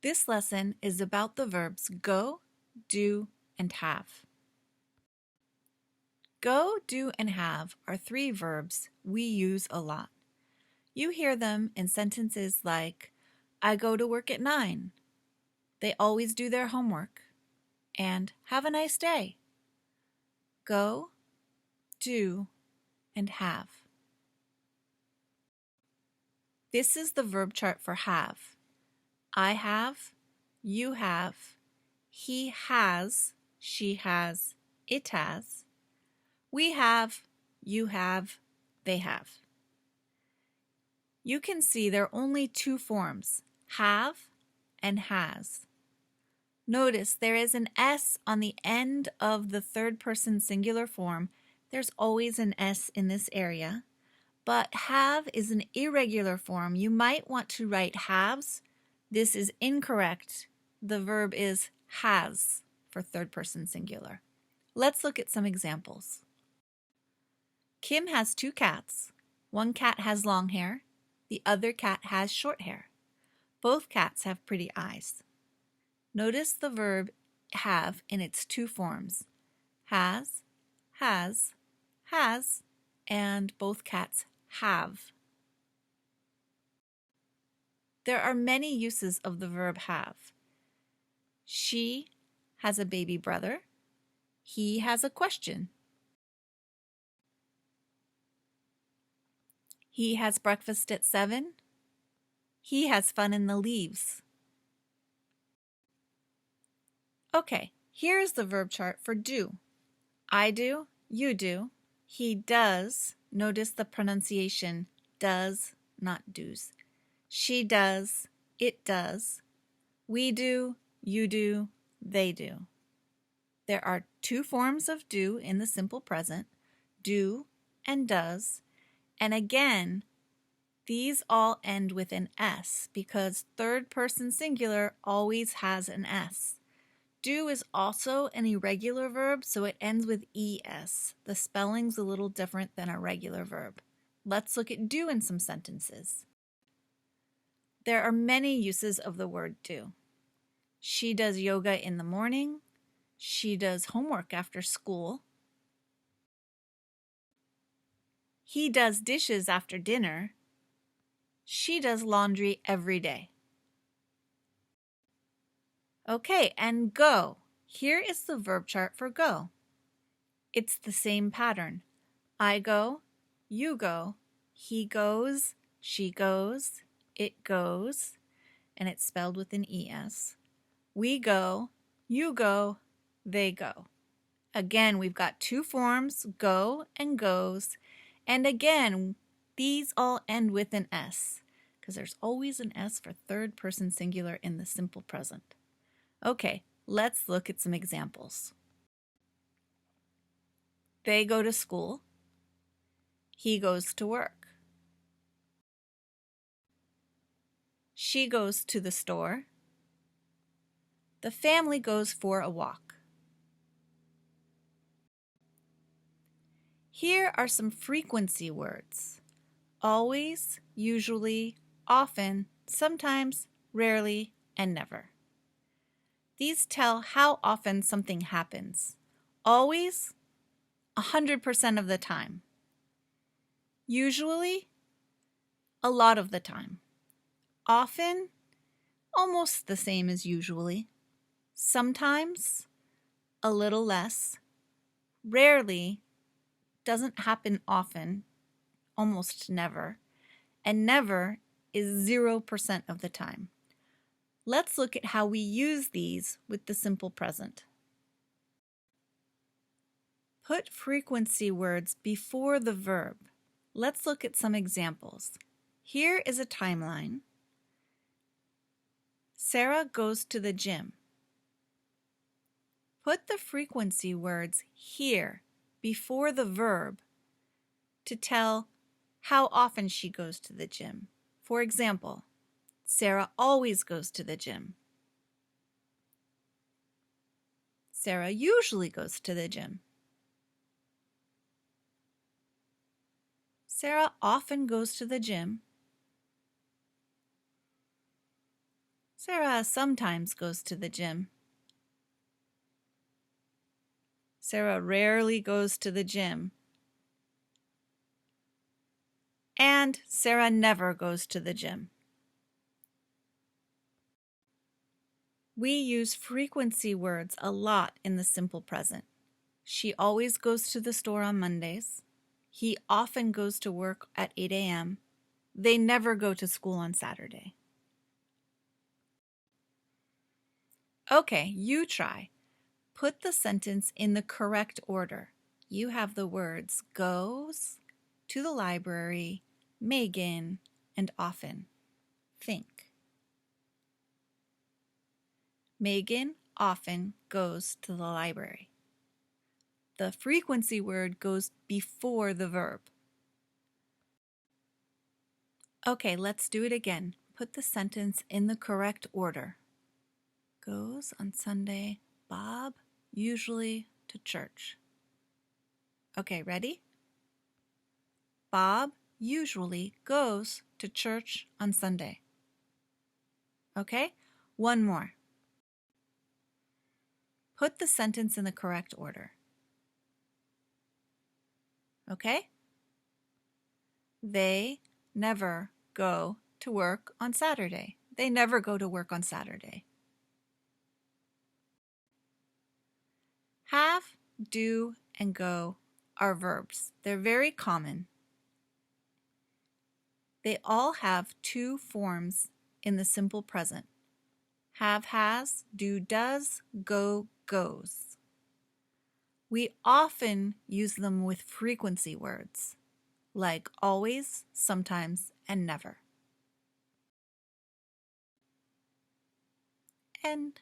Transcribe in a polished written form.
This lesson is about the verbs go, do, and have. Go, do, and have are three verbs we use a lot. You hear them in sentences like, I go to work at 9. They always do their homework. And have a nice day. Go, do, and have. This is the verb chart for have. I have, you have, he has, she has, it has. We have, you have, they have. You can see there are only two forms, have and has. Notice there is an S on the end of the third person singular form. There's always an S in this area. But have is an irregular form. You might want to write haves. This is incorrect. The verb is has for third person singular. Let's look at some examples. Kim has 2 cats. One cat has long hair. The other cat has short hair. Both cats have pretty eyes. Notice the verb have in its two forms, has, and both cats have. There are many uses of the verb have. She has a baby brother. He has a question. He has breakfast at 7. He has fun in the leaves. Okay, here's the verb chart for do. I do, you do. He does. Notice the pronunciation does, not do's. She does, it does. We do, you do, they do. There are two forms of do in the simple present, do and does. And again, these all end with an S because third person singular always has an S. Do is also an irregular verb, so it ends with ES. The spelling's a little different than a regular verb. Let's look at do in some sentences. There are many uses of the word do. She does yoga in the morning. She does homework after school. He does dishes after dinner. She does laundry every day. Okay, and go. Here is the verb chart for go. It's the same pattern. I go, you go, he goes, she goes, it goes, and it's spelled with an ES. We go, you go, they go. Again, we've got two forms, go and goes, and again, these all end with an S because there's always an S for third person singular in the simple present. Okay, let's look at some examples. They go to school. He goes to work. She goes to the store. The family goes for a walk. Here are some frequency words. Always, usually, often, sometimes, rarely, and never. These tell how often something happens. Always, 100% of the time. Usually, a lot of the time. Often, almost the same as usually. Sometimes, a little less. Rarely, doesn't happen often, almost never. And never is 0% of the time. Let's look at how we use these with the simple present. Put frequency words before the verb. Let's look at some examples. Here is a timeline. Sarah goes to the gym. Put the frequency words here before the verb to tell how often she goes to the gym. For example, Sarah always goes to the gym. Sarah usually goes to the gym. Sarah often goes to the gym. Sarah sometimes goes to the gym. Sarah rarely goes to the gym. And Sarah never goes to the gym. We use frequency words a lot in the simple present. She always goes to the store on Mondays. He often goes to work at 8 a.m. They never go to school on Saturday. Okay, you try. Put the sentence in the correct order. You have the words goes, to the library, Megan, and often. Think. Megan often goes to the library. The frequency word goes before the verb. Okay, let's do it again. Put the sentence in the correct order. Goes on Sunday. Bob usually to church. Okay, ready? Bob usually goes to church on Sunday. Okay, one more. Put the sentence in the correct order. Okay? They never go to work on Saturday. They never go to work on Saturday. Have, do, and go are verbs. They're very common. They all have two forms in the simple present. Have, has, do, does, go, goes. We often use them with frequency words, like always, sometimes, and never. End.